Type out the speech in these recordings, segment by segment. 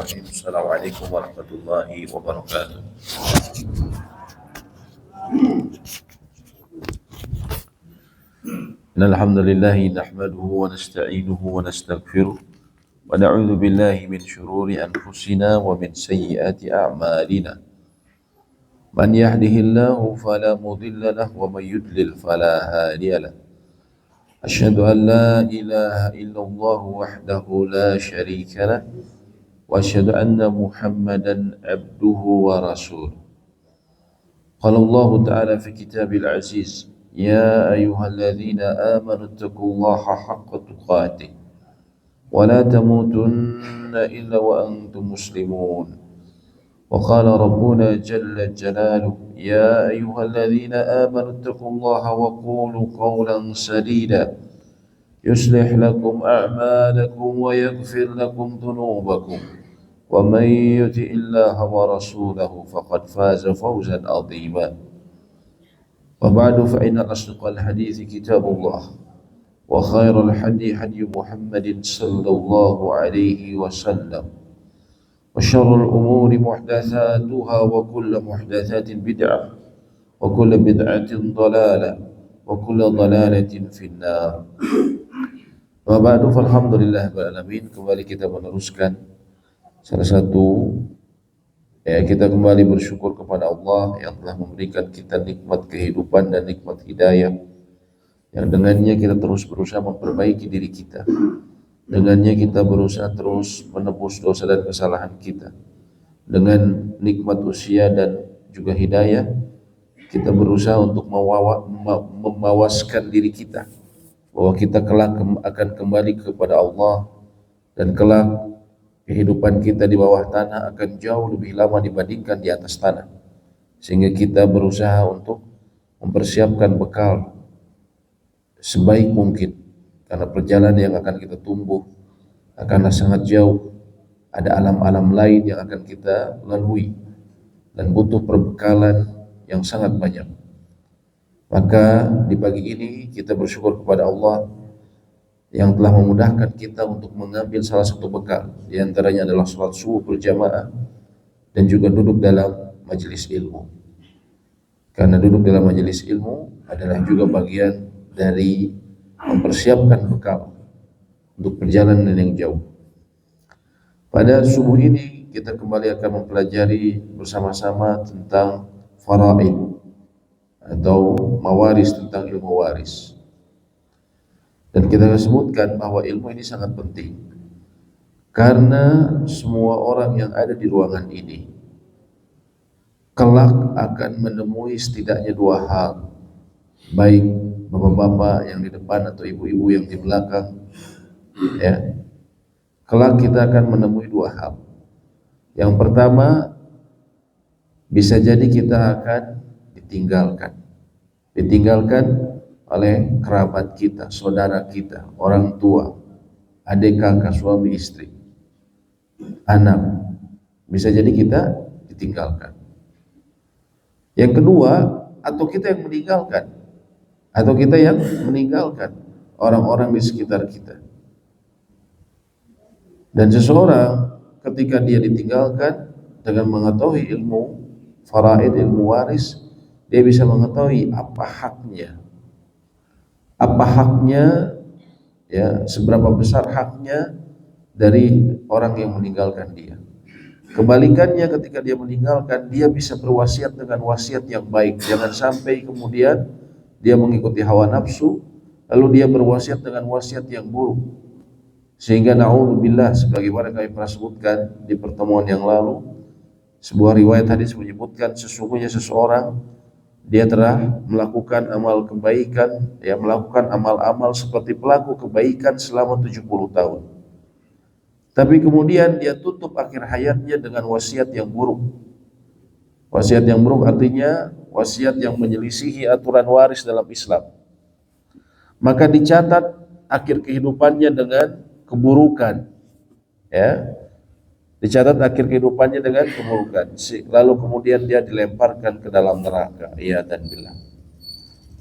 Bismillahirrahmanirrahim. Assalamualaikum warahmatullahi wabarakatuh. Alhamdulillahi nahmaduhu wa nasta'inuhu wa nastaghfiruh wa na'udzu billahi min shururi anfusina wa min sayyiati a'malina. Man yahdihillahu fala mudilla lahu wa man yudlil fala hadiya lahu. Asyhadu an la ilaha illallah wahdahu la syarika lah wa asyhadu anna Muhammadan abduhu wa rasuluh. Qala Allah Ta'ala fi kitabil aziz, ya ayyuhalladzina amanu taqullaha haqqa tuqatih wa la tamutunna illa wa antum muslimun. Wa qala rabbuna jalla jalaluhu, ya ayyuhalladzina amanu taqullaha wa qulu qawlan sadida yuslih lakum a'malakum wa yaghfir lakum dhunubakum wa man yuti'illaha wa rasulahu faqad faza fawzan 'azima. Wa ba'du fa inna asdaqal hadithi kitabullah wa khairal hadi hadi Muhammadin sallallahu alaihi wasallam wa syarrul umuri muhdatsatuha wa kullu muhdatsatin bid'ah wa kullu bid'atin dhalalah wa kullu dhalalatin finnar. Wa ba'du falhamdulillah alamin. Kembali kita meneruskan salah satu kita kembali bersyukur kepada Allah yang telah memberikan kita nikmat kehidupan dan nikmat hidayah, yang dengannya kita terus berusaha memperbaiki diri kita, dengannya kita berusaha terus menebus dosa dan kesalahan kita. Dengan nikmat usia dan juga hidayah, kita berusaha untuk memawaskan diri kita bahwa kita kelak akan kembali kepada Allah, dan kelak kehidupan kita di bawah tanah akan jauh lebih lama dibandingkan di atas tanah, sehingga kita berusaha untuk mempersiapkan bekal sebaik mungkin, karena perjalanan yang akan kita tumbuh akan sangat jauh. Ada alam-alam lain yang akan kita lalui dan butuh perbekalan yang sangat banyak. Maka di pagi ini kita bersyukur kepada Allah yang telah memudahkan kita untuk mengambil salah satu bekal, di antaranya adalah sholat subuh berjamaah dan juga duduk dalam majelis ilmu. Karena duduk dalam majelis ilmu adalah juga bagian dari mempersiapkan bekal untuk perjalanan yang jauh. Pada subuh ini kita kembali akan mempelajari bersama-sama tentang faraid atau mawaris, tentang ilmu waris. Dan kita sebutkan bahwa ilmu ini sangat penting, karena semua orang yang ada di ruangan ini kelak akan menemui setidaknya dua hal, baik bapak-bapak yang di depan atau ibu-ibu yang di belakang, ya. Kelak kita akan menemui dua hal. Yang pertama, bisa jadi kita akan ditinggalkan oleh kerabat kita, saudara kita, orang tua, adik kakak, suami istri, anak. Bisa jadi kita ditinggalkan. Yang kedua, atau kita yang meninggalkan orang-orang di sekitar kita. Dan seseorang ketika dia ditinggalkan, dengan mengetahui ilmu faraid, ilmu waris, dia bisa mengetahui apa haknya, ya, seberapa besar haknya dari orang yang meninggalkan dia. Kebalikannya, ketika dia meninggalkan, dia bisa berwasiat dengan wasiat yang baik. Jangan sampai kemudian dia mengikuti hawa nafsu, lalu dia berwasiat dengan wasiat yang buruk, sehingga na'udzubillah, sebagaimana kami pernah sebutkan di pertemuan yang lalu, sebuah riwayat hadis menyebutkan sesungguhnya seseorang dia telah melakukan amal kebaikan, ya, melakukan amal-amal seperti pelaku kebaikan selama 70 tahun. Tapi kemudian dia tutup akhir hayatnya dengan wasiat yang buruk. Wasiat yang buruk artinya wasiat yang menyelisihi aturan waris dalam Islam. Maka dicatat akhir kehidupannya dengan keburukan, ya, dicatat akhir kehidupannya dengan keburukan, lalu kemudian dia dilemparkan ke dalam neraka, ya, dan billah.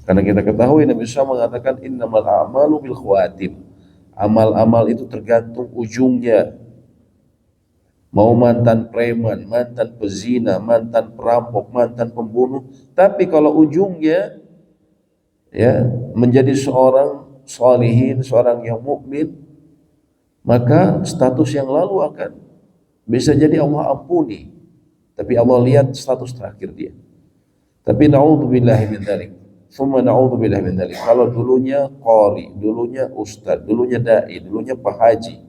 Karena kita ketahui Nabi SAW mengatakan innamal a'malu bil khawatim, amal-amal itu tergantung ujungnya. mau mantan preman, mantan pezina, mantan perampok, mantan pembunuh, tapi kalau ujungnya ya menjadi seorang sholihin, seorang yang mukmin, maka status yang lalu akan bisa jadi Allah ampuni, tapi Allah lihat status terakhir dia. Tapi naudzubillahi min dzalik. Summa naudzubillahi min dzalik. Kalau dulunya qari, dulunya ustaz, dulunya dai, dulunya pak haji,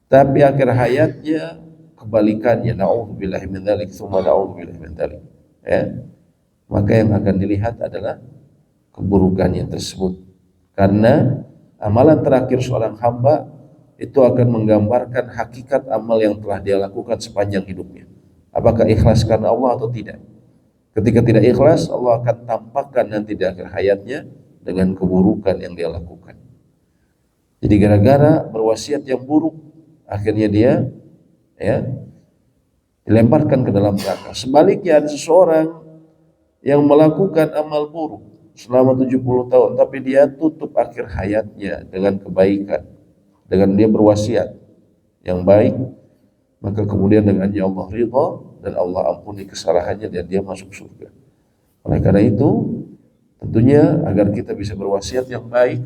tapi akhir hayatnya kebalikannya, naudzubillahi min dzalik, summa naudzubillahi min dzalik. Ya, maka yang akan dilihat adalah keburukannya tersebut. Karena amalan terakhir seorang hamba itu akan menggambarkan hakikat amal yang telah dia lakukan sepanjang hidupnya. Apakah ikhlas karena Allah atau tidak? Ketika tidak ikhlas, Allah akan tampakkan nanti di akhir hayatnya dengan keburukan yang dia lakukan. Jadi gara-gara berwasiat yang buruk, akhirnya dia ya dilemparkan ke dalam neraka. Sebaliknya ada seseorang yang melakukan amal buruk selama 70 tahun, tapi dia tutup akhir hayatnya dengan kebaikan, dengan dia berwasiat yang baik, maka kemudian dengannya Allah ridha dan Allah ampuni kesalahannya dan dia masuk surga. Oleh karena itu, tentunya agar kita bisa berwasiat yang baik,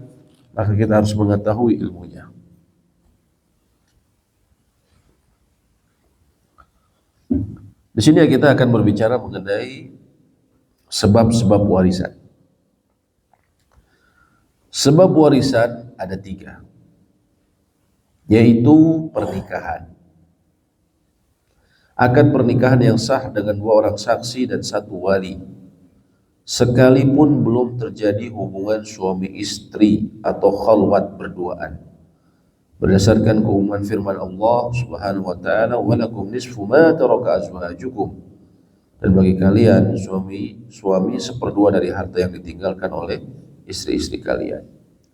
maka kita harus mengetahui ilmunya. Di sini kita akan berbicara mengenai sebab-sebab warisan. Sebab warisan ada 3, yaitu pernikahan. Akan pernikahan yang sah dengan 2 orang saksi dan 1 wali, sekalipun belum terjadi hubungan suami istri atau khalwat berduaan, berdasarkan keumuman firman Allah Subhanahu wa taala, walakum nisfu ma taraka azwajukum, dan bagi kalian suami seperdua dari harta yang ditinggalkan oleh istri-istri kalian.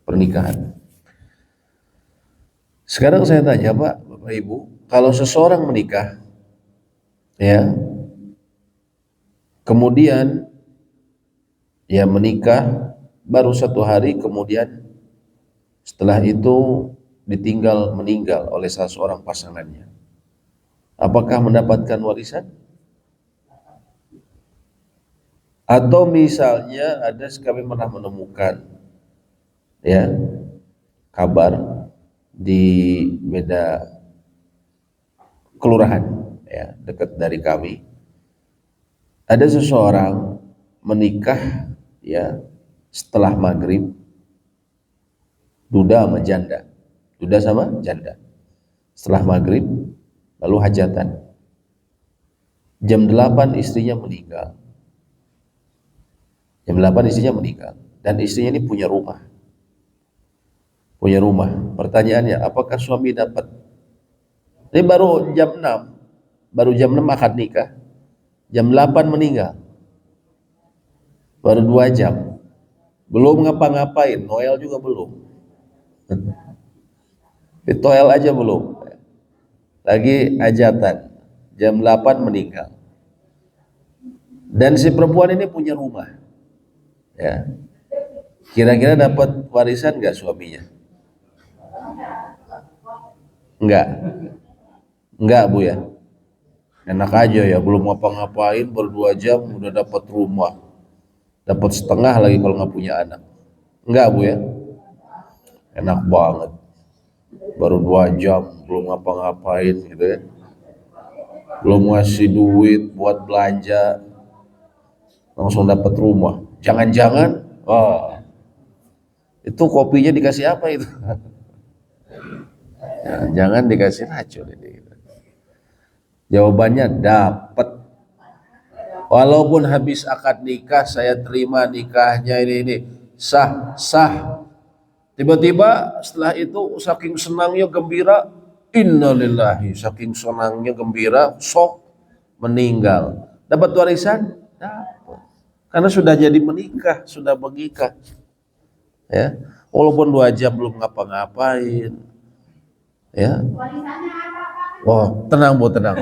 Pernikahan. Sekarang saya tanya Pak, Bapak Ibu, kalau seseorang menikah ya, kemudian ya menikah baru 1 hari, kemudian setelah itu meninggal oleh salah seorang pasangannya, apakah mendapatkan warisan? Atau misalnya kami pernah menemukan ya kabar di beda kelurahan ya dekat dari kami, ada seseorang menikah ya setelah maghrib, duda sama janda, setelah maghrib lalu hajatan, jam 8 istrinya meninggal, dan istrinya ini punya rumah. Pertanyaannya, apakah suami dapat? Ini baru jam 6 akad nikah, jam 8 meninggal, baru 2 jam, belum ngapa-ngapain, Noel juga belum, Toel aja belum, lagi hajatan, jam 8 meninggal, dan si perempuan ini punya rumah ya, kira-kira dapat warisan nggak suaminya? Enggak Bu ya, enak aja ya, belum ngapa-ngapain baru 2 jam udah dapat rumah, dapat setengah lagi kalau nggak punya anak. Enggak Bu ya, enak banget, baru 2 jam belum ngapa-ngapain gitu ya, belum ngasih duit buat belanja, langsung dapat rumah. Jangan-jangan itu kopinya dikasih apa itu? Jangan dikasih racun ini. Jawabannya dapat. Walaupun habis akad nikah, saya terima nikahnya ini sah. Tiba-tiba setelah itu saking senangnya gembira, innalillahi, saking senangnya gembira, sok meninggal. Dapat warisan? Dapat. Karena sudah jadi menikah, sudah begikah. Ya, walaupun 2 jam belum ngapa-ngapain. Ya. Oh, tenang Bu, tenang.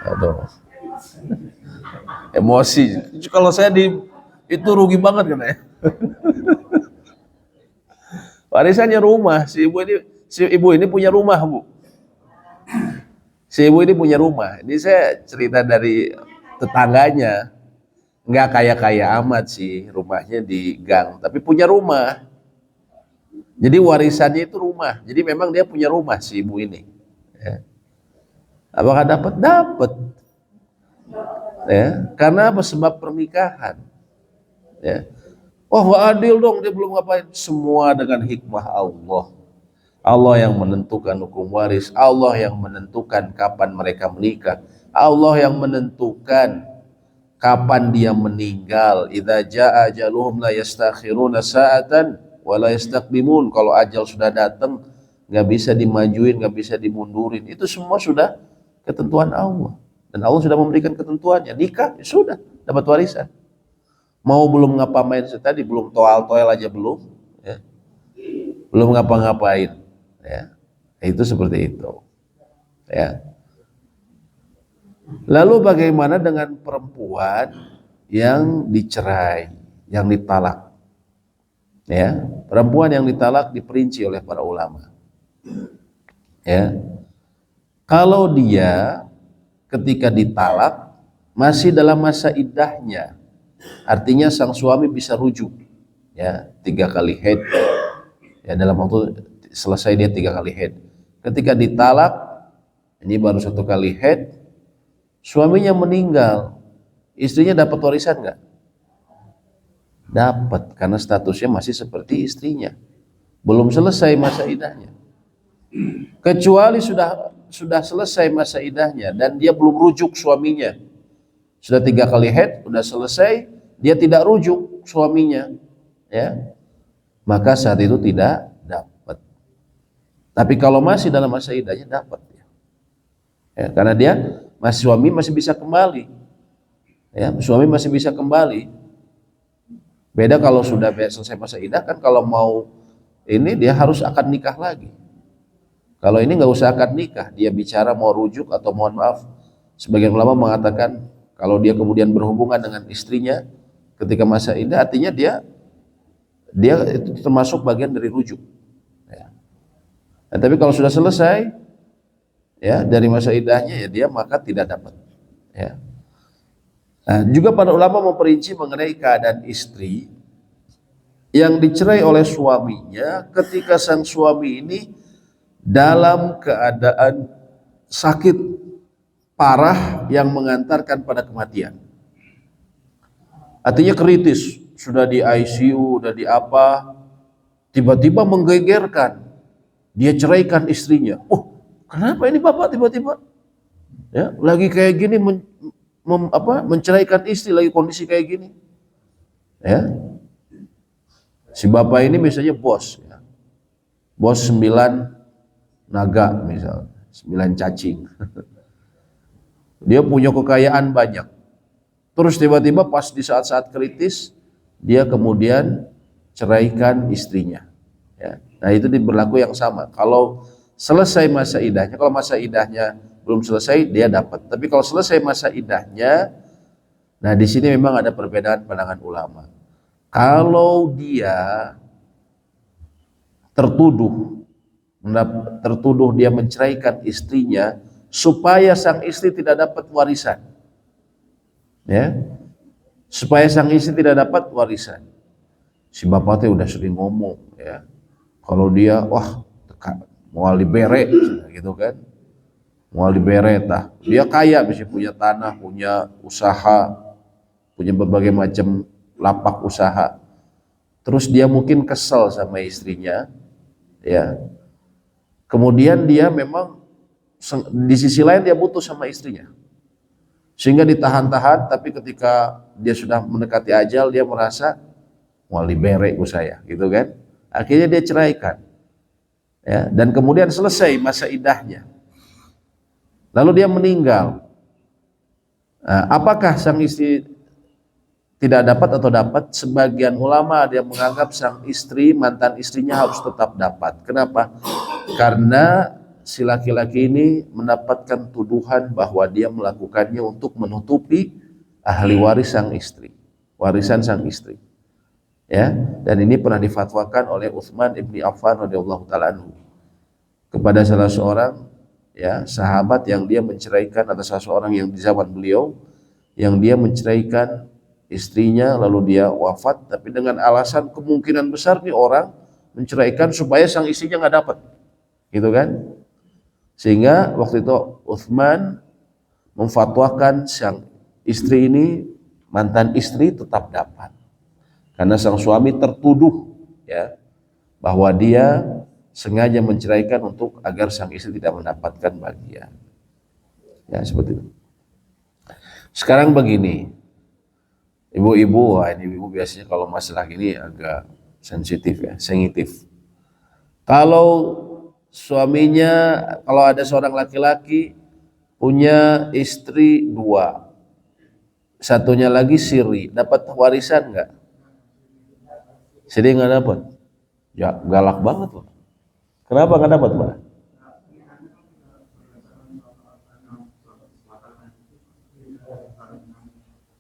Aduh. Emosi. Kalau saya itu rugi banget kan ya. Warisannya rumah, si ibu ini Si ibu ini punya rumah, Bu. Si ibu ini punya rumah. Ini saya cerita dari tetangganya. Nggak kaya-kaya amat sih, rumahnya di gang, tapi punya rumah. Jadi warisannya itu rumah. Jadi memang dia punya rumah si ibu ini. Ya. Apakah dapat? Dapat. Ya. Karena apa? Sebab pernikahan. Ya. Oh, nggak adil dong, dia belum ngapain. Semua dengan hikmah Allah. Allah yang menentukan hukum waris, Allah yang menentukan kapan mereka menikah, Allah yang menentukan kapan dia meninggal. Idza jaa ajaluhum la yastakhiruna sa'atan wa la yastaqdimun. Kalau ajal sudah datang, nggak bisa dimajuin, nggak bisa dimundurin. Itu semua sudah ketentuan Allah. Dan Allah sudah memberikan ketentuannya. Nikah, ya sudah, dapat warisan. Mau belum ngapa-ngapain tadi, belum toal-toel aja belum, ya. Belum ngapa-ngapain, ya. Itu seperti itu, ya. Lalu bagaimana dengan perempuan yang dicerai, yang ditalak? Ya, perempuan yang ditalak diperinci oleh para ulama. Ya, kalau dia ketika ditalak masih dalam masa iddahnya, artinya sang suami bisa rujuk, ya, 3 kali haid, ya, dalam waktu selesai dia 3 kali haid. Ketika ditalak, ini baru 1 kali haid, suaminya meninggal, istrinya dapat warisan nggak? Dapat, karena statusnya masih seperti istrinya, belum selesai masa iddahnya. Kecuali sudah selesai masa iddahnya dan dia belum rujuk suaminya, sudah 3 kali haid, sudah selesai, dia tidak rujuk suaminya, ya, maka saat itu tidak dapat. Tapi kalau masih dalam masa iddahnya dapat, ya, karena dia suami masih bisa kembali, ya, suami masih bisa kembali. Beda kalau sudah selesai masa iddah, kan kalau mau ini dia harus akad nikah lagi. Kalau ini nggak usah akad nikah, dia bicara mau rujuk atau mohon maaf. Sebagian ulama mengatakan kalau dia kemudian berhubungan dengan istrinya ketika masa iddah, artinya dia itu termasuk bagian dari rujuk. Ya. Nah, tapi kalau sudah selesai, ya, dari masa iddahnya, ya dia maka tidak dapat. Ya. Nah, juga para ulama memperinci mengenai keadaan istri yang dicerai oleh suaminya ketika sang suami ini dalam keadaan sakit parah yang mengantarkan pada kematian. Artinya kritis, sudah di ICU, sudah di apa, tiba-tiba menggegerkan, dia ceraikan istrinya. Oh, kenapa ini bapak tiba-tiba, ya, lagi kayak gini menceraikan istri, lagi kondisi kayak gini, ya. Si bapak ini misalnya bos, ya. Bos 9 naga misalnya, 9 cacing. Dia punya kekayaan banyak. Terus tiba-tiba pas di saat-saat kritis, dia kemudian ceraikan istrinya, ya. Nah, itu berlaku yang sama. Kalau selesai masa iddahnya, kalau masa iddahnya belum selesai, dia dapat. Tapi kalau selesai masa iddahnya, nah di sini memang ada perbedaan pandangan ulama. Kalau dia tertuduh dia menceraikan istrinya supaya sang istri tidak dapat warisan, ya, supaya sang istri tidak dapat warisan. Si bapaknya udah sering ngomong, ya, kalau dia mau libere gitu kan, mau libere tah, dia kaya, bisa punya tanah, punya usaha, punya berbagai macam lapak usaha. Terus dia mungkin kesel sama istrinya, ya. Kemudian dia memang di sisi lain dia butuh sama istrinya, sehingga ditahan-tahan. Tapi ketika dia sudah mendekati ajal, dia merasa mau libere saya, gitu kan. Akhirnya dia ceraikan, ya, dan kemudian selesai masa iddahnya, lalu dia meninggal. Nah, apakah sang istri tidak dapat atau dapat? Sebagian ulama dia menganggap sang istri, mantan istrinya harus tetap dapat. Kenapa? Karena si laki-laki ini mendapatkan tuduhan bahwa dia melakukannya untuk menutupi ahli waris sang istri, warisan sang istri, ya. Dan ini pernah difatwakan oleh Utsman ibni Affan radhiyallahu taala anhu. kepada salah seorang ya sahabat yang dia menceraikan, atau salah seorang yang di zaman beliau yang dia menceraikan istrinya lalu dia wafat, tapi dengan alasan kemungkinan besar nih orang menceraikan supaya sang istrinya nggak dapat, gitu kan? Sehingga waktu itu Utsman memfatwakan sang istri ini, mantan istri, tetap dapat, karena sang suami tertuduh ya bahwa dia sengaja menceraikan untuk agar sang istri tidak mendapatkan bagian. Ya seperti itu. Sekarang begini, ibu-ibu, wah ini ibu biasanya kalau masalah gini agak sensitif ya, sensitif. Kalau suaminya, kalau ada seorang laki-laki punya istri dua, satunya lagi siri, dapat warisan nggak? Siri nggak dapat. Ya galak banget loh. Kenapa nggak dapat, Mbak?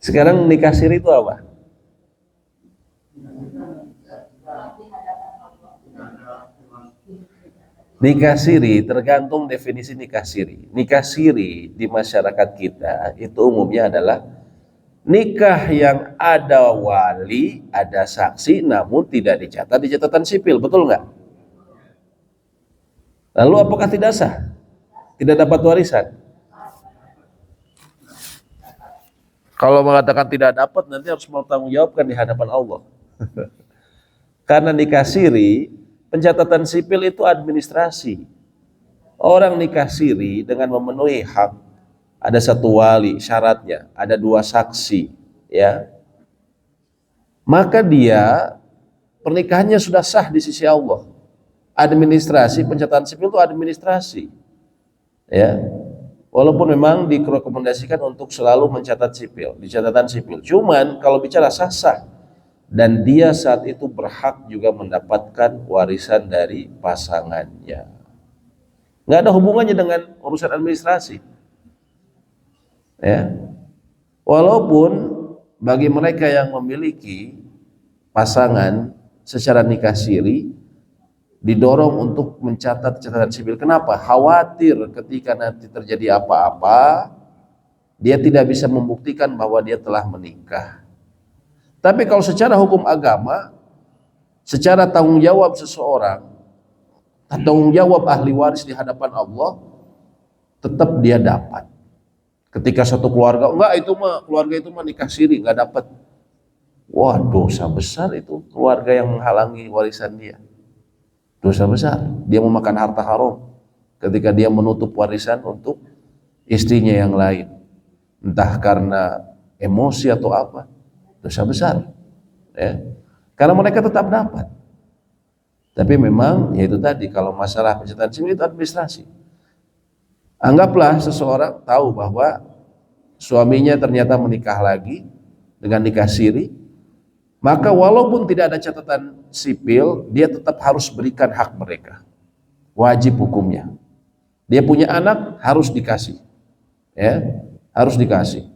Sekarang nikah siri itu apa? Nikah siri tergantung definisi nikah siri. Nikah siri di masyarakat kita itu umumnya adalah nikah yang ada wali, ada saksi, namun tidak dicatat di catatan sipil, betul nggak? Lalu apakah tidak sah? Tidak dapat warisan? Kalau mengatakan tidak dapat, nanti harus bertanggungjawabkan di hadapan Allah. Karena nikah siri, pencatatan sipil itu administrasi. Orang nikah siri dengan memenuhi hak, ada satu wali, syaratnya ada dua saksi, ya. Maka dia pernikahannya sudah sah di sisi Allah. Administrasi, pencatatan sipil itu administrasi, ya. Walaupun memang direkomendasikan untuk selalu mencatat sipil, di catatan sipil. Cuman kalau bicara sah-sah, dan dia saat itu berhak juga mendapatkan warisan dari pasangannya. Nggak ada hubungannya dengan urusan administrasi. Ya. Walaupun bagi mereka yang memiliki pasangan secara nikah siri, didorong untuk mencatat catatan sipil. Kenapa? Khawatir ketika nanti terjadi apa-apa, dia tidak bisa membuktikan bahwa dia telah menikah. Tapi kalau secara hukum agama, secara tanggung jawab seseorang, tanggung jawab ahli waris di hadapan Allah, tetap dia dapat. Ketika satu keluarga, enggak itu mah keluarga itu mah nikah siri, enggak dapat. Wah, dosa besar itu keluarga yang menghalangi warisan dia. Dosa besar, dia memakan harta haram ketika dia menutup warisan untuk istrinya yang lain, entah karena emosi atau apa. Dosa besar, ya. Karena mereka tetap dapat. Tapi memang ya itu tadi, kalau masalah pencatatan sipil itu administrasi. Anggaplah seseorang tahu bahwa suaminya ternyata menikah lagi dengan nikah siri, maka walaupun tidak ada catatan sipil, dia tetap harus berikan hak mereka. Wajib hukumnya. Dia punya anak, harus dikasih. Ya, harus dikasih.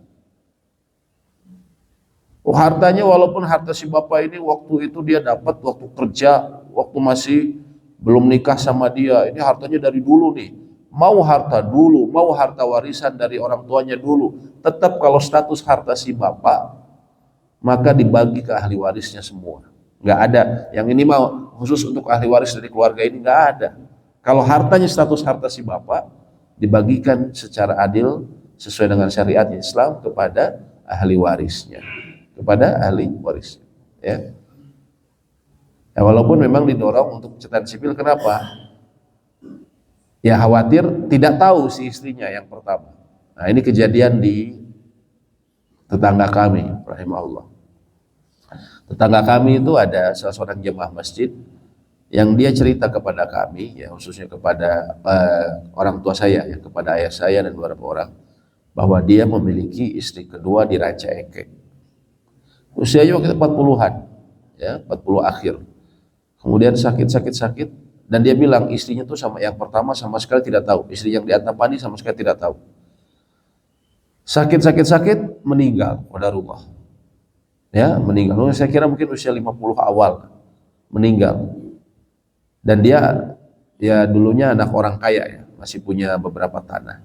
Oh, hartanya walaupun harta si bapak ini waktu itu dia dapat waktu kerja, waktu masih belum nikah sama dia. Ini hartanya dari dulu nih. Mau harta dulu, mau harta warisan dari orang tuanya dulu. Tetap kalau status harta si bapak, maka dibagi ke ahli warisnya semua. Nggak ada yang ini mau khusus untuk ahli waris dari keluarga ini, nggak ada. Kalau hartanya status harta si bapak, dibagikan secara adil sesuai dengan syariat Islam kepada ahli warisnya, kepada ahli waris. Ya. Ya, walaupun memang didorong untuk catatan sipil, kenapa? Ya khawatir tidak tahu si istrinya yang pertama. Nah ini kejadian di tetangga kami, rahimahullah. Tetangga kami itu ada salah seorang jemaah masjid yang dia cerita kepada kami, ya khususnya kepada orang tua saya, ya kepada ayah saya dan beberapa orang, bahwa dia memiliki istri kedua di Ranca Ekek. Usianya waktu itu 40-an, ya 40 akhir. Kemudian sakit, dan dia bilang istrinya tuh sama yang pertama sama sekali tidak tahu, istri yang di Antapani sama sekali tidak tahu. Sakit, meninggal, qadarullah. Ya, meninggal. Saya kira mungkin usia 50 awal meninggal. Dan dia ya dulunya anak orang kaya ya, masih punya beberapa tanah.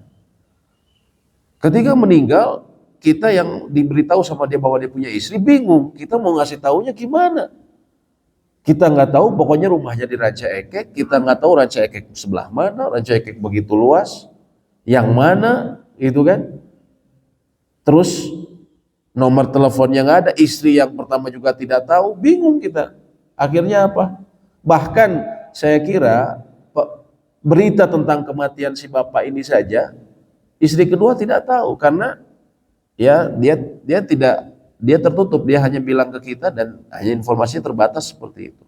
Ketika meninggal, kita yang diberitahu sama dia bahwa dia punya istri bingung, kita mau ngasih taunya gimana? Kita nggak tahu, pokoknya rumahnya di Ranca Ekek, kita nggak tahu Ranca Ekek sebelah mana, Ranca Ekek begitu luas, yang mana, itu kan? Terus nomor teleponnya nggak ada, istri yang pertama juga tidak tahu, bingung kita. Akhirnya apa? Bahkan saya kira berita tentang kematian si bapak ini saja, istri kedua tidak tahu karena ya dia tidak, dia tertutup, dia hanya bilang ke kita dan hanya informasinya terbatas seperti itu.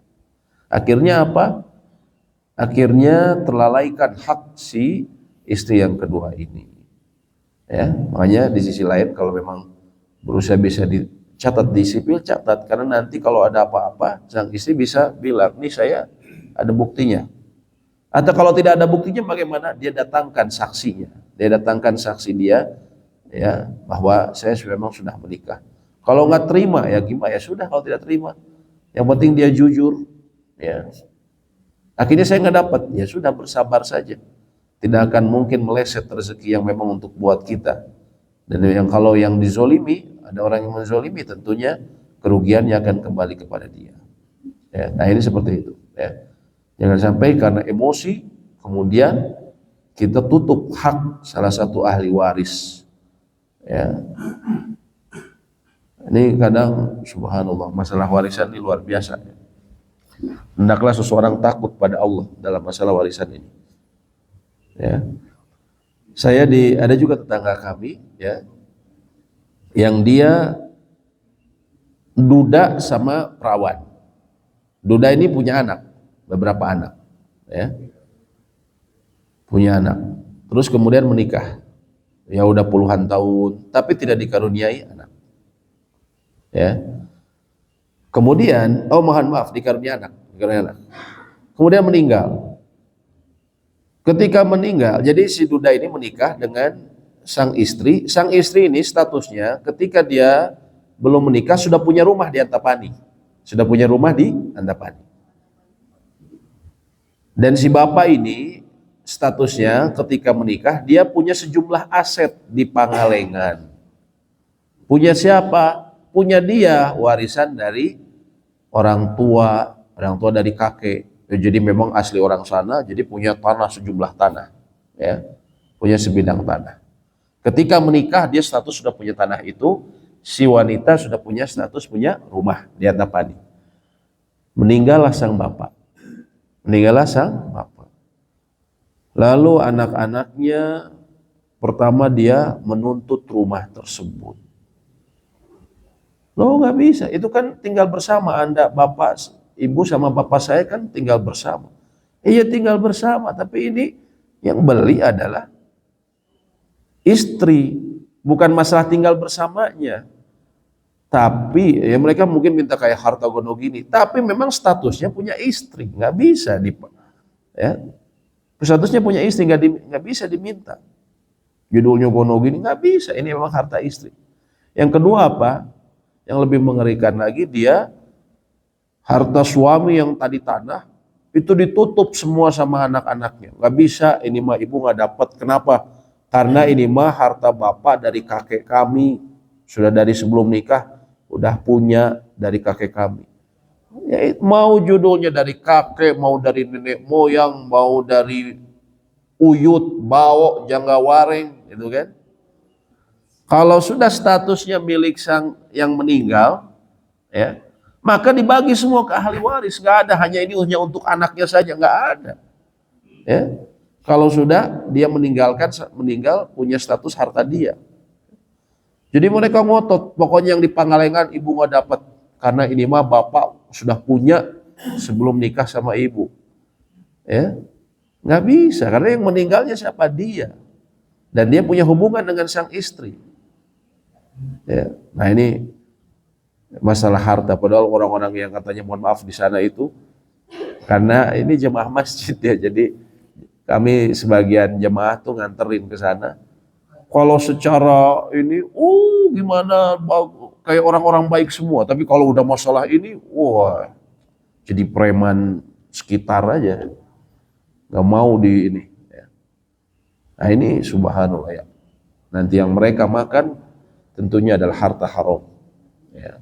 Akhirnya apa? Akhirnya terlalaikan hak si istri yang kedua ini. Ya, makanya di sisi lain kalau memang berusaha bisa dicatat di sipil, catat, karena nanti kalau ada apa-apa sang istri bisa bilang, "Nih saya ada buktinya." Atau kalau tidak ada buktinya bagaimana? Dia datangkan saksinya. Dia datangkan saksi dia ya bahwa saya memang sudah menikah. Kalau nggak terima ya gimana, ya sudah, kalau tidak terima yang penting dia jujur ya. Akhirnya saya nggak dapat, ya sudah, bersabar saja, tidak akan mungkin meleset rezeki yang memang untuk buat kita. Dan yang kalau yang dizolimi, ada orang yang menzolimi, tentunya kerugiannya akan kembali kepada dia ya. Nah ini seperti itu ya, jangan sampai karena emosi kemudian kita tutup hak salah satu ahli waris ya. Ini kadang subhanallah, masalah warisan ini luar biasa ya. Hendaklah seseorang takut pada Allah dalam masalah warisan ini ya. Saya ada juga tetangga kami ya, yang dia duda sama perawan. Duda ini punya anak, beberapa anak ya, punya anak, terus kemudian menikah ya udah puluhan tahun tapi tidak dikaruniai anak ya. Kemudian mohon maaf, dikaruniai anak, kemudian meninggal. Ketika meninggal, jadi si duda ini menikah dengan sang istri. Sang istri ini statusnya ketika dia belum menikah sudah punya rumah di Antapani, sudah punya rumah di Antapani. Dan si bapak ini statusnya ketika menikah dia punya sejumlah aset di Pangalengan. Punya siapa? Punya dia, warisan dari orang tua dari kakek. Jadi memang asli orang sana, jadi punya tanah, sejumlah tanah ya, punya sebidang tanah. Ketika menikah dia status sudah punya tanah itu, si wanita sudah punya status punya rumah di Antapani. Meninggallah sang bapak, lalu anak-anaknya pertama dia menuntut rumah tersebut. Loh nggak bisa, itu kan tinggal bersama Anda, bapak, ibu sama bapak saya kan tinggal bersama. Iya tinggal bersama, tapi ini yang beli adalah istri, bukan masalah tinggal bersamanya. Tapi ya mereka mungkin minta kayak harta gono gini, tapi memang statusnya punya istri, nggak bisa ya. Statusnya punya istri, nggak bisa diminta. Judulnya gono gini nggak bisa, ini memang harta istri. Yang kedua apa? Yang lebih mengerikan lagi, dia harta suami yang tadi tanah itu ditutup semua sama anak-anaknya. Nggak bisa, ini mah ibu nggak dapat. Kenapa? Karena ini mah harta bapak dari kakek kami, sudah dari sebelum nikah udah punya dari kakek kami. Ya, mau judulnya dari kakek, mau dari nenek moyang, mau dari uyut, bau, jangga wareng, gitu kan? Kalau sudah statusnya milik sang yang meninggal, ya, maka dibagi semua ke ahli waris. Nggak ada hanya ini hanya untuk anaknya saja, nggak ada. Ya, kalau sudah dia meninggal punya status harta dia. Jadi mereka ngotot, pokoknya yang di Pangalengan ibu nggak dapat karena ini mah bapak sudah punya sebelum nikah sama ibu. Ya, nggak bisa karena yang meninggalnya siapa? Dia, dan dia punya hubungan dengan sang istri. Ya, nah ini masalah harta, padahal orang-orang yang katanya mohon maaf di sana itu karena ini jemaah masjid ya, jadi kami sebagian jemaah tuh nganterin ke sana. Kalau secara ini, gimana, kayak orang-orang baik semua, tapi kalau udah masalah ini, wah, jadi preman sekitar aja. nggak mau di ini. Ya. Nah ini subhanallah ya. Nanti yang mereka makan tentunya adalah harta haram. Ya.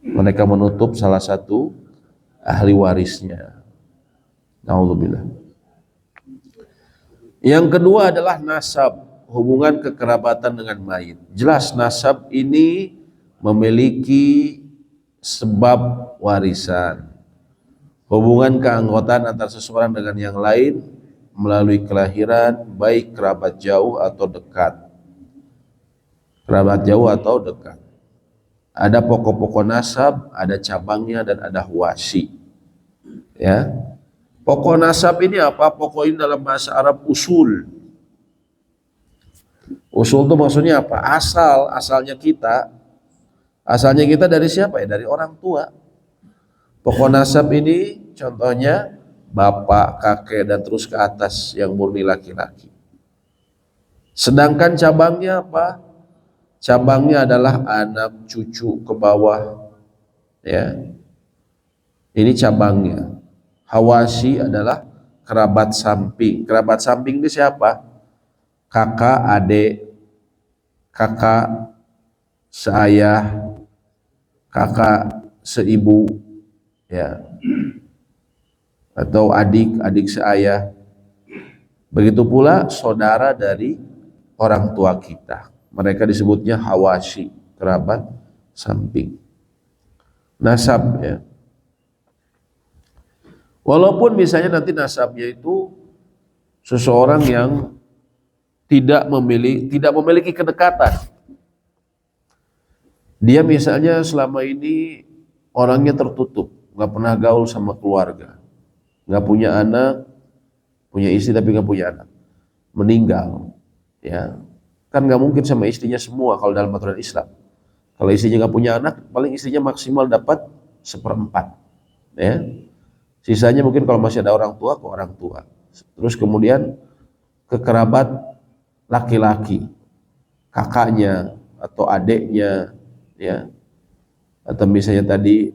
Mereka menutup salah satu ahli warisnya. Naudzubillah. Yang kedua adalah nasab, hubungan kekerabatan dengan mayit. Jelas nasab ini memiliki sebab warisan. Hubungan keanggotaan antara seseorang dengan yang lain melalui kelahiran, baik kerabat jauh atau dekat. Kerabat jauh atau dekat. Ada pokok-pokok nasab, ada cabangnya dan ada wasi. Ya. Pokok nasab ini apa? Pokok ini dalam bahasa Arab usul. Usul itu maksudnya apa? Asalnya kita. Asalnya kita dari siapa ya? Dari orang tua. Pokok nasab ini contohnya bapak, kakek, dan terus ke atas yang murni laki-laki. Sedangkan cabangnya apa? Cabangnya adalah anak, cucu, ke bawah. Ya. Ini cabangnya. Hawasi adalah kerabat samping. Kerabat samping ini siapa? Kakak, adik, kakak seayah, kakak seibu, ya, atau adik seayah. Begitu pula saudara dari orang tua kita. Mereka disebutnya hawasi, kerabat samping. Nasab ya. Walaupun misalnya nanti nasabnya itu seseorang yang tidak memiliki kedekatan. Dia misalnya selama ini orangnya tertutup, nggak pernah gaul sama keluarga, nggak punya anak, punya istri tapi nggak punya anak, meninggal, ya kan nggak mungkin sama istrinya semua kalau dalam aturan Islam. Kalau istrinya nggak punya anak, paling istrinya maksimal dapat 1/4, ya. Sisanya mungkin kalau masih ada orang tua ke orang tua. Terus kemudian ke kerabat laki-laki, kakaknya atau adiknya, ya. Atau misalnya tadi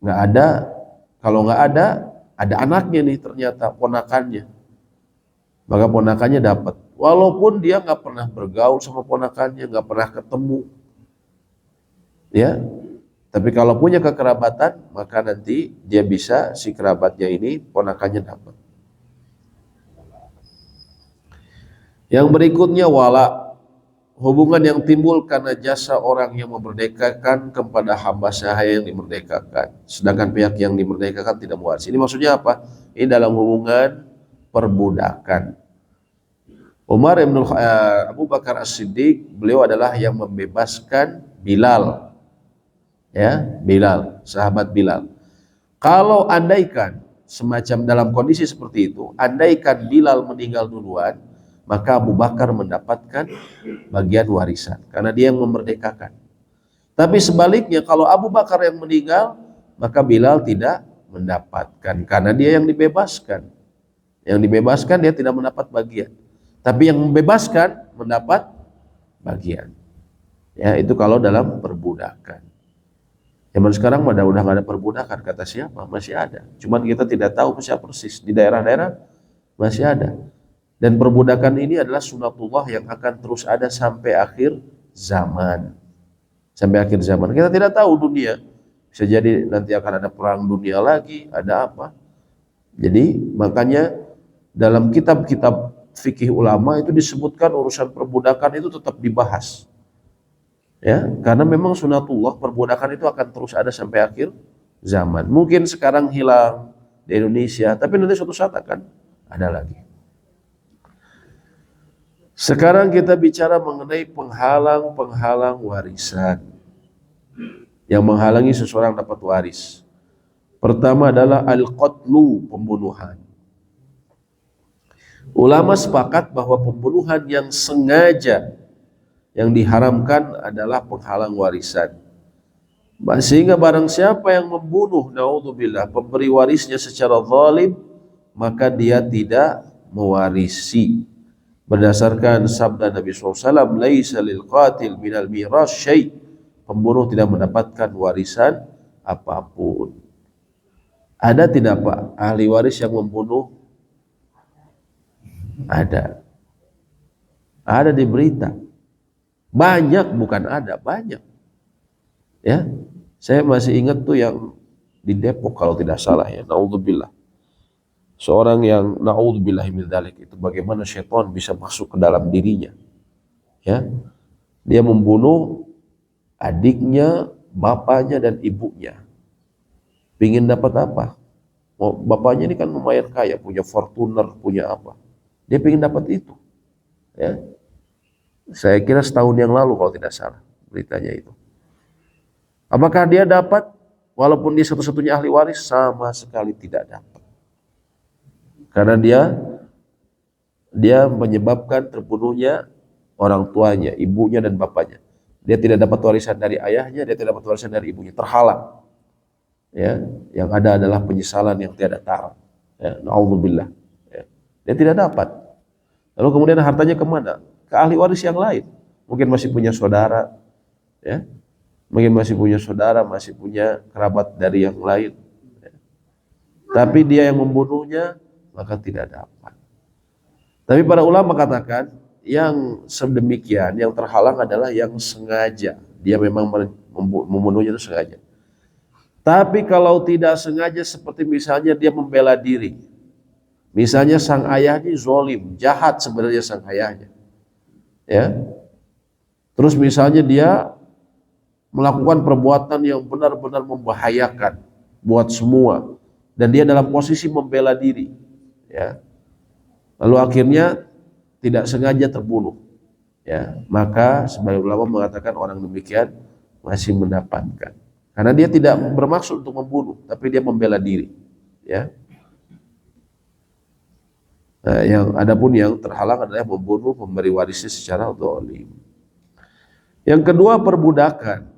nggak ada, kalau nggak ada anaknya nih ternyata ponakannya, maka ponakannya dapat. Walaupun dia nggak pernah bergaul sama ponakannya, nggak pernah ketemu, ya. Tapi kalau punya kekerabatan, maka nanti dia bisa, si kerabatnya ini ponakannya dapat. Yang berikutnya wala, hubungan yang timbul karena jasa orang yang memerdekakan kepada hamba sahaya yang dimerdekakan, sedangkan pihak yang dimerdekakan tidak mewarisi. Ini maksudnya apa? Ini dalam hubungan perbudakan. Abu Bakar As-Siddiq, beliau adalah yang membebaskan Bilal. Ya, Bilal, sahabat Bilal. Kalau andaikan semacam dalam kondisi seperti itu, andaikan Bilal meninggal duluan, maka Abu Bakar mendapatkan bagian warisan karena dia yang memerdekakan. Tapi sebaliknya kalau Abu Bakar yang meninggal, maka Bilal tidak mendapatkan karena dia yang dibebaskan. Yang dibebaskan dia tidak mendapat bagian. Tapi yang membebaskan mendapat bagian. Ya, itu kalau dalam perbudakan. Zaman sekarang udah nggak ada perbudakan, kata siapa? Masih ada. Cuman kita tidak tahu siapa persis. Di daerah-daerah masih ada. Dan perbudakan ini adalah sunatullah yang akan terus ada sampai akhir zaman. Sampai akhir zaman. Kita tidak tahu dunia. Bisa jadi nanti akan ada perang dunia lagi, ada apa. Jadi makanya dalam kitab-kitab fikih ulama itu disebutkan urusan perbudakan itu tetap dibahas. Ya, karena memang sunatullah perbudakan itu akan terus ada sampai akhir zaman. Mungkin sekarang hilang di Indonesia, tapi nanti suatu saat akan ada lagi. Sekarang kita bicara mengenai penghalang-penghalang warisan yang menghalangi seseorang dapat waris. Pertama adalah al-qatlu, pembunuhan. Ulama sepakat bahwa pembunuhan yang sengaja yang diharamkan adalah penghalang warisan. Sehingga barang siapa yang membunuh, naudzubillah, pemberi warisnya secara zalim, maka dia tidak mewarisi. Berdasarkan sabda Nabi SAW, laisa lil qatil minal miras syai', pembunuh tidak mendapatkan warisan apapun. Ada tidak Pak ahli waris yang membunuh Ada. Ada di berita. Banyak, bukan ada, banyak. Ya. Saya masih ingat tuh yang di Depok kalau tidak salah ya. Naudzubillah. Seorang yang naudzubillah min dzalik itu bagaimana syaitan bisa masuk ke dalam dirinya. Ya. Dia membunuh adiknya, bapaknya dan ibunya. Pingin dapat apa? Bapaknya ini kan lumayan kaya, punya Fortuner, punya apa. Dia pingin dapat itu. Ya. Saya kira setahun yang lalu kalau tidak salah beritanya itu. Apakah dia dapat? Walaupun dia satu-satunya ahli waris, sama sekali tidak dapat. Karena dia menyebabkan terbunuhnya orang tuanya, ibunya dan bapaknya. Dia tidak dapat warisan dari ayahnya, dia tidak dapat warisan dari ibunya, terhalang. Ya, yang ada adalah penyesalan yang tiada tara. Ya, naudzubillah. Ya, dia tidak dapat. Lalu kemudian hartanya kemana? Ke ahli waris yang lain. Mungkin masih punya saudara, ya. Mungkin masih punya saudara, masih punya kerabat dari yang lain. Ya. Tapi dia yang membunuhnya, maka tidak dapat. Tapi para ulama katakan, yang sedemikian, yang terhalang adalah yang sengaja. Dia memang membunuhnya itu sengaja. Tapi kalau tidak sengaja, seperti misalnya dia membela diri. Misalnya sang ayah ini zolim, jahat sebenarnya sang ayahnya. Ya. Terus misalnya dia melakukan perbuatan yang benar-benar membahayakan buat semua. Dan dia dalam posisi membela diri. Ya. Lalu akhirnya tidak sengaja terbunuh. Ya. Maka sebagian ulama mengatakan orang demikian masih mendapatkan. Karena dia tidak bermaksud untuk membunuh, tapi dia membela diri. Ya. Nah, adapun yang terhalang adalah membunuh pemberi warisnya secara zalim. Yang kedua, perbudakan.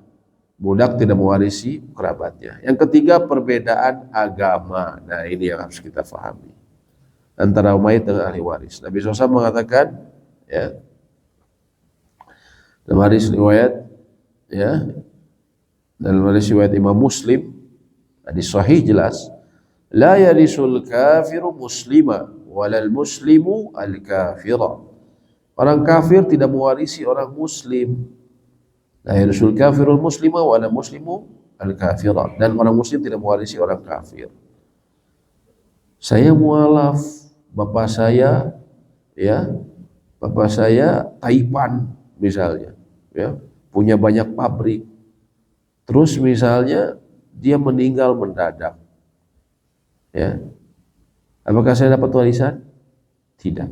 Budak tidak mewarisi kerabatnya. Yang ketiga, perbedaan agama. Nah, ini yang harus kita pahami antara mayit dengan ahli waris. Nabi SAW mengatakan, ya, dalam hadis riwayat, ya, dalam hadis riwayat Imam Muslim, hadis sahih jelas, la yarisul kafiru muslima walal muslimu al kafira. Orang kafir tidak mewarisi orang muslim. La yarisul kafirul muslima walal muslimu al kafira. Dan orang muslim tidak mewarisi orang kafir. Saya mualaf, bapak saya, ya, bapak saya Taipan misalnya, ya, punya banyak pabrik. Terus misalnya dia meninggal mendadak, ya, apakah saya dapat warisan? Tidak.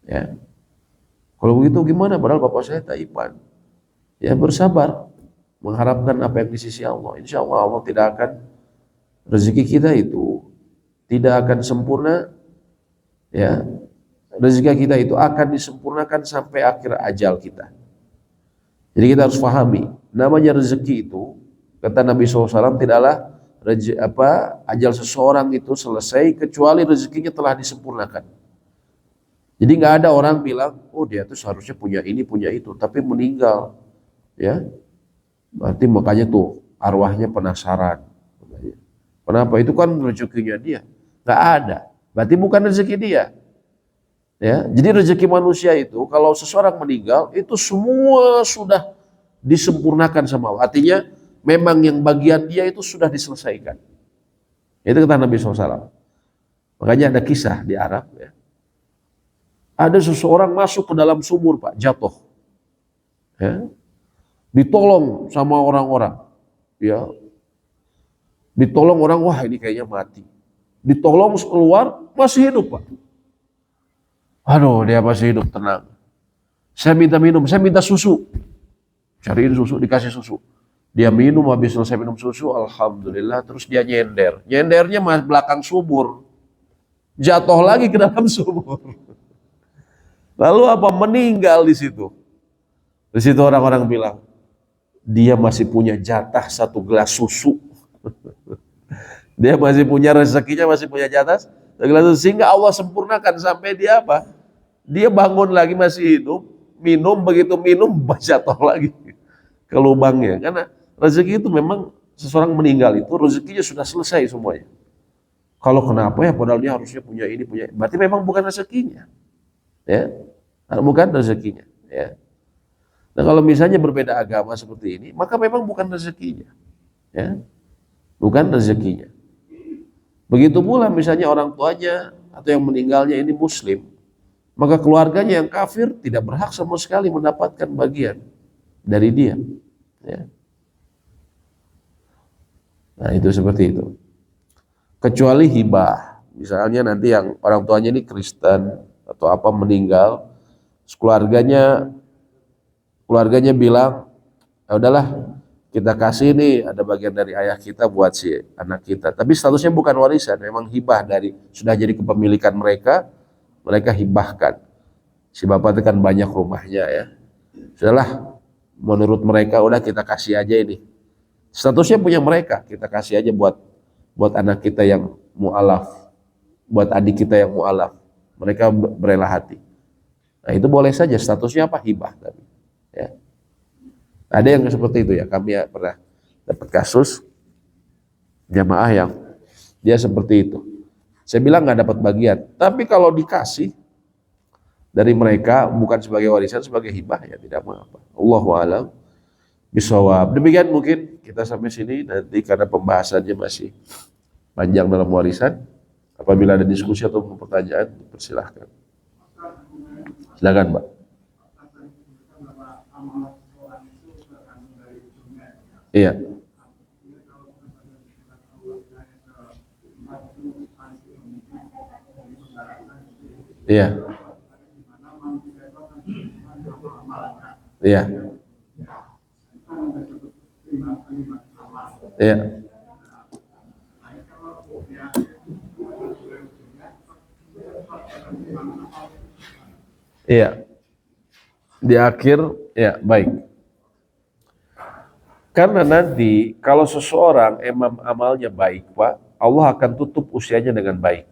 Ya. Kalau begitu gimana? Padahal bapak saya Taipan. Ya, bersabar, mengharapkan apa yang di sisi Allah. Insya Allah Allah tidak akan, rezeki kita itu tidak akan sempurna. Ya, rezeki kita itu akan disempurnakan sampai akhir ajal kita. Jadi kita harus pahami, namanya rezeki itu, kata Nabi SAW, tidaklah ajal seseorang itu selesai kecuali rezekinya telah disempurnakan. Jadi nggak ada orang bilang, oh dia tuh seharusnya punya ini, punya itu, tapi meninggal, ya, berarti makanya tuh arwahnya penasaran. Kenapa? Itu kan rezekinya dia. Nggak ada, berarti bukan rezeki dia. Ya, jadi rezeki manusia itu kalau seseorang meninggal itu semua sudah disempurnakan sama Allah. Artinya memang yang bagian dia itu sudah diselesaikan. Itu kata Nabi SAW. Makanya ada kisah di Arab. Ya. Ada seseorang masuk ke dalam sumur, Pak, jatuh. Ya. Ditolong sama orang-orang. Ya. Ditolong orang, wah ini kayaknya mati. Ditolong keluar, masih hidup, Pak. Aduh, dia masih hidup, tenang. Saya minta minum, saya minta susu. Cariin susu, dikasih susu. Dia minum, habis selesai minum susu, alhamdulillah, terus dia nyender. Nyendernya belakang sumur. Jatuh lagi ke dalam sumur. Lalu apa? Meninggal di situ. Di situ orang-orang bilang, dia masih punya jatah 1 gelas susu. Dia masih punya rezekinya, masih punya jatah sehingga Allah sempurnakan sampai dia apa? Dia bangun lagi masih hidup, minum, begitu minum jatuh lagi ke lubangnya. Karena rezeki itu memang seseorang meninggal itu rezekinya sudah selesai semuanya. Kalau kenapa ya, padahal dia harusnya punya ini, punya, berarti memang bukan rezekinya, ya, bukan rezekinya, ya. Nah kalau misalnya berbeda agama seperti ini, maka memang bukan rezekinya, ya, bukan rezekinya. Begitu pula misalnya orang tuanya atau yang meninggalnya ini Muslim, maka keluarganya yang kafir tidak berhak sama sekali mendapatkan bagian dari dia, ya. Nah itu seperti itu. Kecuali hibah, misalnya nanti yang orang tuanya ini Kristen atau apa meninggal, keluarganya bilang, ya udahlah kita kasih nih ada bagian dari ayah kita buat si anak kita. Tapi statusnya bukan warisan, memang hibah dari sudah jadi kepemilikan mereka, mereka hibahkan. Si bapak itu kan banyak rumahnya ya. Sudahlah, menurut mereka udah kita kasih aja ini. Statusnya punya mereka, kita kasih aja buat anak kita yang mu'alaf, buat adik kita yang mu'alaf. Mereka berela hati. Nah itu boleh saja, statusnya apa? Hibah tadi. Ya. Ada yang seperti itu ya, kami ya pernah dapat kasus jamaah yang dia seperti itu. Saya bilang nggak dapat bagian, tapi kalau dikasih dari mereka bukan sebagai warisan, sebagai hibah ya tidak mengapa. Allahu a'lam bishawab. Demikian mungkin kita sampai sini, nanti karena pembahasannya masih panjang dalam warisan. Apabila ada diskusi atau pertanyaan, persilahkan. Silakan, Mbak. Iya. Iya. Iya. Iya. Iya. Di akhir, ya baik. Karena nanti kalau seseorang emang amalnya baik, Pak, Allah akan tutup usianya dengan baik.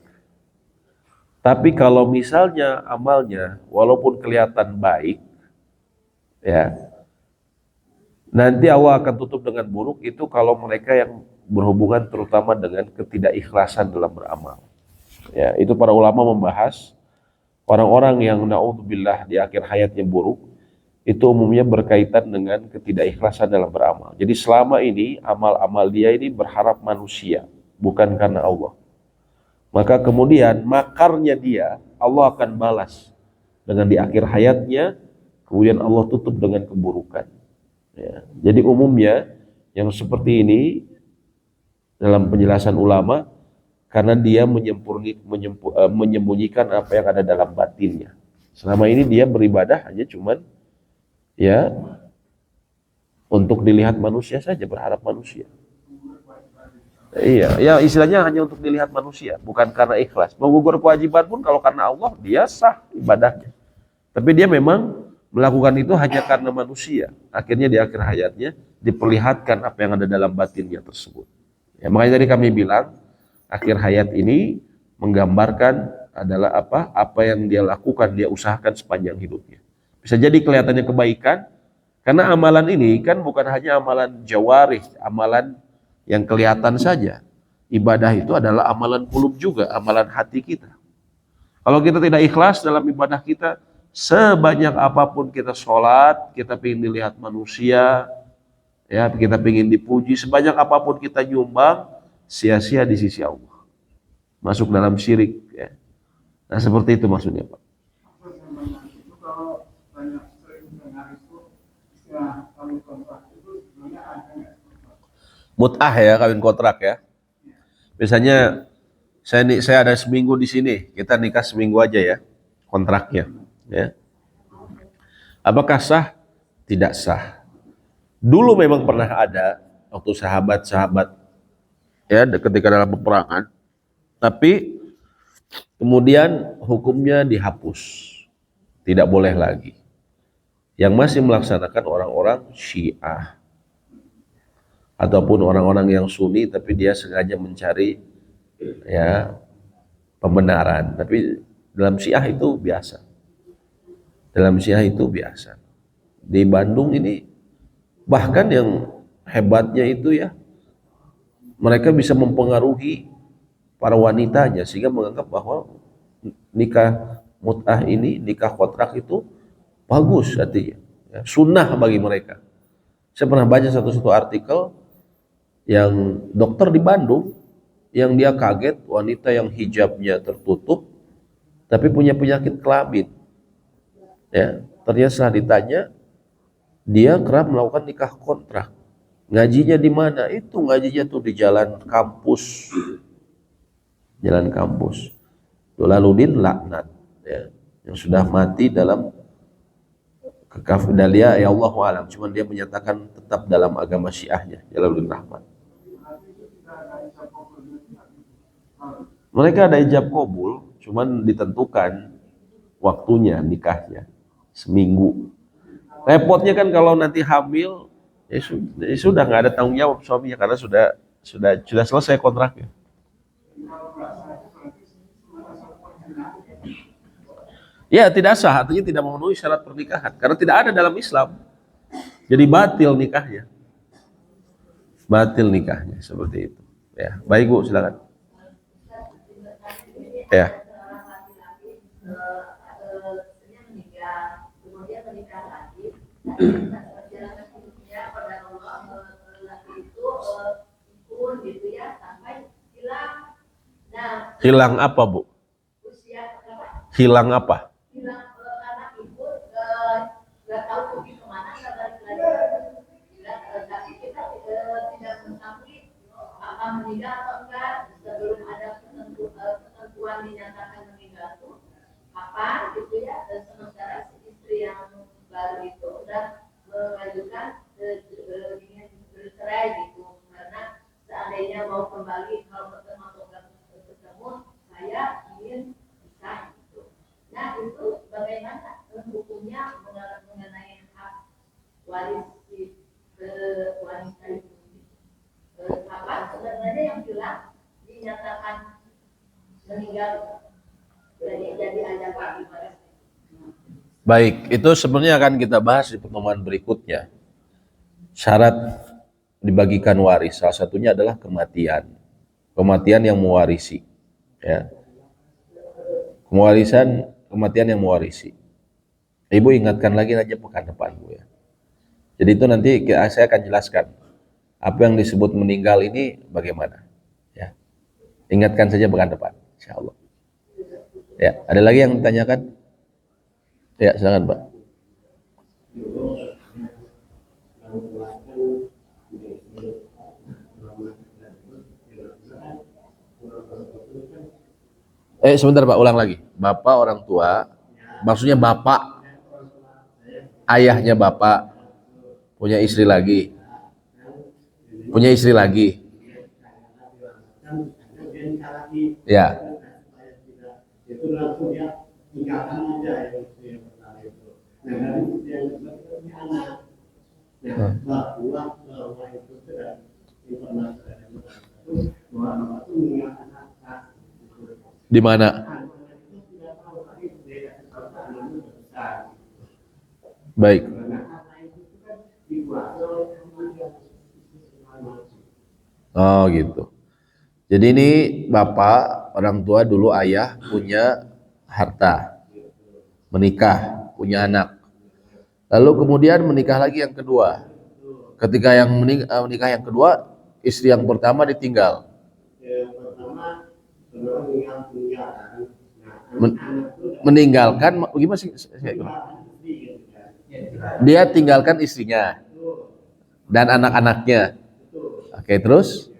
Tapi kalau misalnya amalnya walaupun kelihatan baik, ya, nanti Allah akan tutup dengan buruk itu kalau mereka yang berhubungan terutama dengan ketidakikhlasan dalam beramal. Ya, itu para ulama membahas orang-orang yang naudzubillah di akhir hayatnya buruk, itu umumnya berkaitan dengan ketidakikhlasan dalam beramal. Jadi selama ini amal-amal dia ini berharap manusia, bukan karena Allah. Maka kemudian makarnya dia, Allah akan balas dengan di akhir hayatnya, kemudian Allah tutup dengan keburukan. Ya. Jadi umumnya yang seperti ini dalam penjelasan ulama, karena dia menyembunyikan apa yang ada dalam batinnya. Selama ini dia beribadah hanya cuman ya untuk dilihat manusia saja, berharap manusia. Iya, ya istilahnya hanya untuk dilihat manusia, bukan karena ikhlas. Menggugur kewajiban pun kalau karena Allah, dia sah ibadahnya. Tapi dia memang melakukan itu hanya karena manusia. Akhirnya di akhir hayatnya diperlihatkan apa yang ada dalam batinnya tersebut. Ya, makanya tadi kami bilang, akhir hayat ini menggambarkan adalah apa yang dia lakukan, dia usahakan sepanjang hidupnya. Bisa jadi kelihatannya kebaikan, karena amalan ini kan bukan hanya amalan jawarih, amalan yang kelihatan saja. Ibadah itu adalah amalan qulub juga, amalan hati kita. Kalau kita tidak ikhlas dalam ibadah kita, sebanyak apapun kita sholat, kita ingin dilihat manusia, ya kita ingin dipuji, sebanyak apapun kita nyumbang, sia-sia di sisi Allah. Masuk dalam syirik. Ya. Nah seperti itu maksudnya Pak. Mut'ah ya, kawin kontrak ya. Biasanya saya ada seminggu di sini, kita nikah seminggu aja ya kontraknya. Ya. Apakah sah? Tidak sah. Dulu memang pernah ada waktu sahabat-sahabat ya ketika dalam peperangan, tapi kemudian hukumnya dihapus, tidak boleh lagi. Yang masih melaksanakan orang-orang Syiah ataupun orang-orang yang Sunni, tapi dia sengaja mencari ya pembenaran. Tapi dalam Syiah itu biasa. Dalam Syiah itu biasa. Di Bandung ini bahkan yang hebatnya itu ya, mereka bisa mempengaruhi para wanitanya, sehingga menganggap bahwa nikah mut'ah ini, nikah kontrak itu bagus artinya, ya, sunnah bagi mereka. Saya pernah baca satu artikel yang dokter di Bandung yang dia kaget wanita yang hijabnya tertutup tapi punya penyakit kelamin. Ya, ternyata setelah ditanya dia kerap melakukan nikah kontrak. Ngajinya di mana? Itu ngajinya tuh di jalan kampus. Jalan kampus. Jalaluddin laknat, ya, yang sudah mati dalam kekafiran dia, ya Allah alam. Cuman dia menyatakan tetap dalam agama Syiahnya, Jalaluddin Rahmat. Mereka ada ijab kabul, cuman ditentukan waktunya nikahnya seminggu. Repotnya kan kalau nanti hamil, ya sudah nggak ada tanggung jawab suaminya karena sudah selesai kontraknya. Ya tidak sah, artinya tidak memenuhi syarat pernikahan karena tidak ada dalam Islam. Jadi batil nikahnya. Batil nikahnya seperti itu. Ya, baik Bu, silakan. Ya. Hilang apa, Bu? Hilang apa? Meninggal atau enggak sebelum ada ketentuan dinyatakan meninggal itu kapan gitu ya, sementara si istri yang baru itu udah mengajukan ingin bercerai gitu karena seandainya mau kembali kalau ketemu atau enggak ketemu saya ingin pisah gitu. Nah itu bagaimana hukumnya mengenai hak waris wanita itu? Apa sebenarnya yang hilang dinyatakan meninggal jadi ada Pak. Baik, itu sebenarnya akan kita bahas di pertemuan berikutnya. Syarat dibagikan waris salah satunya adalah kematian. Kematian yang mewarisi, ya. Kematian yang mewarisi. Ibu ingatkan lagi aja pekan depan, Bu, ya. Jadi itu nanti saya akan jelaskan apa yang disebut meninggal ini bagaimana, ya. Ingatkan saja pekan depan, insyaallah. Ya, ada lagi yang ditanyakan? Ya, silakan Pak. Sebentar Pak, ulang lagi. Bapak orang tua, maksudnya bapak, ayahnya bapak punya istri lagi. Ya. Di mana? Baik. Oh gitu. Jadi ini bapak, orang tua dulu ayah punya harta, menikah, punya anak. Lalu kemudian menikah lagi yang kedua. Ketika yang menikah yang kedua, istri yang pertama ditinggal. Meninggalkan, gimana sih? Dia tinggalkan istrinya dan anak-anaknya. Oke, terus?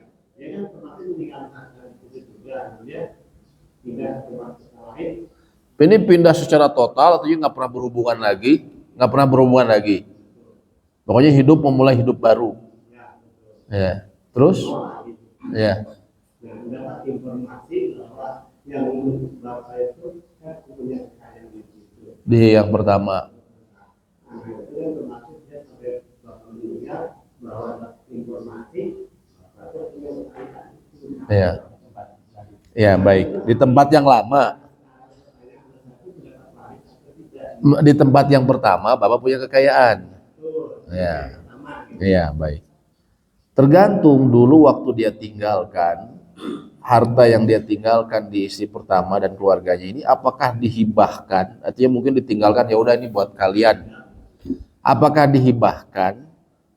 Ini pindah secara total atau nggak pernah berhubungan lagi? Pokoknya memulai hidup baru. Ya, terus? Ya. Di yang pertama. Ya. Ya, baik. Di tempat yang lama. Di tempat yang pertama Bapak punya kekayaan. Ya. Ya, baik. Tergantung dulu waktu dia tinggalkan, harta yang dia tinggalkan di istri pertama dan keluarganya ini apakah dihibahkan? Artinya mungkin ditinggalkan, ya udah ini buat kalian. Apakah dihibahkan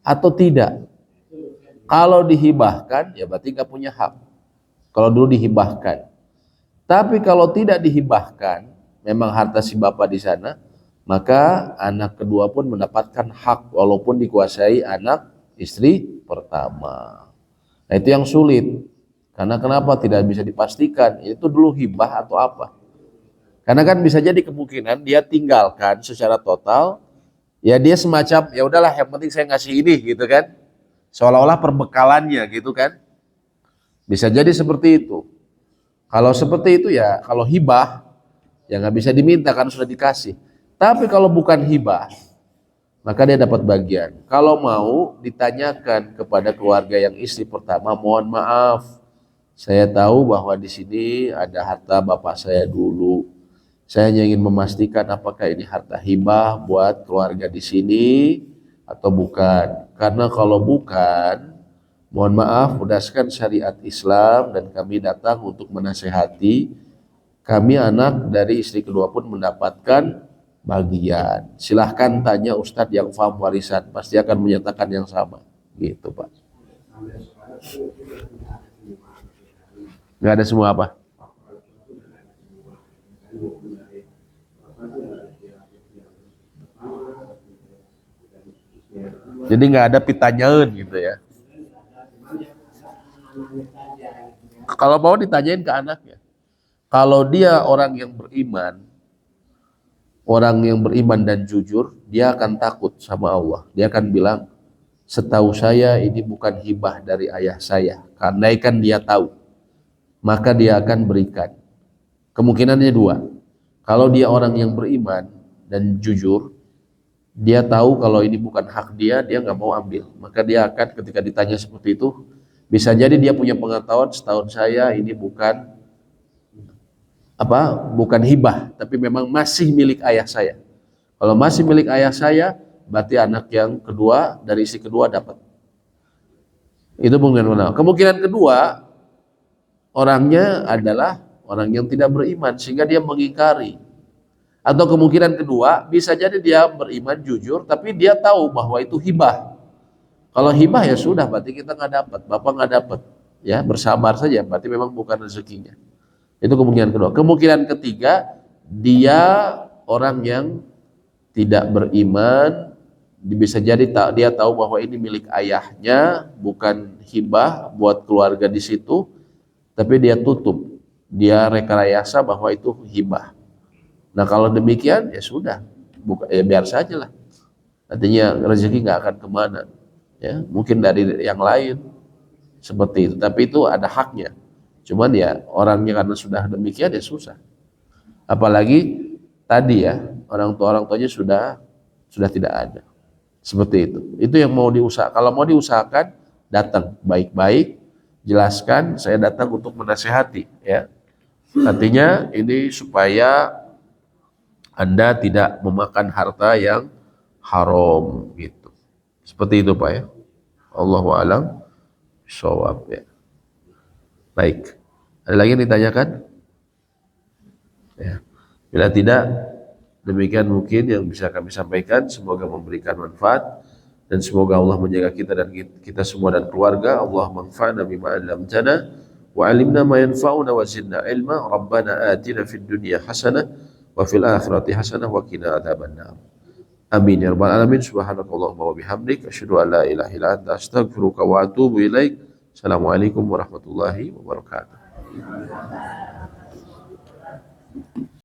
atau tidak? Kalau dihibahkan ya berarti nggak punya hak. Kalau dulu dihibahkan. Tapi kalau tidak dihibahkan, memang harta si bapak di sana, maka anak kedua pun mendapatkan hak walaupun dikuasai anak istri pertama. Nah itu yang sulit. Karena kenapa tidak bisa dipastikan itu dulu hibah atau apa? Karena kan bisa jadi kemungkinan dia tinggalkan secara total, ya dia semacam ya udahlah yang penting saya ngasih ini gitu kan. Seolah-olah perbekalannya gitu kan. Bisa jadi seperti itu. Kalau seperti itu ya kalau hibah ya nggak bisa diminta kan sudah dikasih. Tapi kalau bukan hibah maka dia dapat bagian. Kalau mau ditanyakan kepada keluarga yang istri pertama, mohon maaf, saya tahu bahwa di sini ada harta bapak saya dulu. Saya hanya ingin memastikan apakah ini harta hibah buat keluarga di sini atau bukan. Karena kalau bukan, mohon maaf, berdasarkan syariat Islam dan kami datang untuk menasehati, kami anak dari istri kedua pun mendapatkan bagian. Silahkan tanya Ustadz yang paham warisan, pasti akan menyatakan yang sama. Gitu Pak. Nggak ada semua apa? Jadi nggak ada pitanyain gitu ya. Kalau mau ditanyain ke anaknya. Kalau dia orang yang beriman dan jujur, dia akan takut sama Allah. Dia akan bilang, setahu saya ini bukan hibah dari ayah saya. Karena kan dia tahu, maka dia akan berikan. Kemungkinannya dua. Kalau dia orang yang beriman dan jujur, dia tahu kalau ini bukan hak dia, dia nggak mau ambil. Maka dia akan ketika ditanya seperti itu, bisa jadi dia punya pengetahuan, setahu saya ini bukan hibah, tapi memang masih milik ayah saya. Kalau masih milik ayah saya, berarti anak yang kedua dari istri kedua dapat. Itu kemungkinan pertama. Kemungkinan kedua, orangnya adalah orang yang tidak beriman sehingga dia mengingkari. Atau kemungkinan kedua, bisa jadi dia beriman jujur, tapi dia tahu bahwa itu hibah. Kalau hibah ya sudah, berarti kita nggak dapat, bapak nggak dapat. Ya bersabar saja, berarti memang bukan rezekinya. Itu kemungkinan kedua. Kemungkinan ketiga, dia orang yang tidak beriman, bisa jadi dia tahu bahwa ini milik ayahnya, bukan hibah buat keluarga di situ, tapi dia tutup, dia rekayasa bahwa itu hibah. Nah kalau demikian ya sudah, biar saja lah. Artinya rezeki nggak akan kemana, ya mungkin dari yang lain seperti itu. Tapi itu ada haknya. Cuman ya orangnya karena sudah demikian ya susah. Apalagi tadi ya orang tuanya sudah tidak ada. Seperti itu. Itu yang mau diusahakan. Kalau mau diusahakan datang baik-baik, jelaskan saya datang untuk menasehati. Ya, artinya ini supaya Anda tidak memakan harta yang haram gitu. Seperti itu Pak ya. Allahu a'lam bishawab ya. Baik. Ada lagi yang ditanyakan? Ya. Bila tidak, demikian mungkin yang bisa kami sampaikan. Semoga memberikan manfaat dan semoga Allah menjaga kita dan kita semua dan keluarga. Allah manfa'na bima 'allamtana wa 'allimna ma yanfa'una wa zidna ilma. Rabbana atina fid dunya hasanah wa fil akhirati hasanah wa qina adzabannar. Amin ya rabbal alamin. Subhanakallahumma wa bihamdik asyhadu an la ilaha illa anta astaghfiruka wa atubu ilaik. Assalamualaikum warahmatullahi wabarakatuh.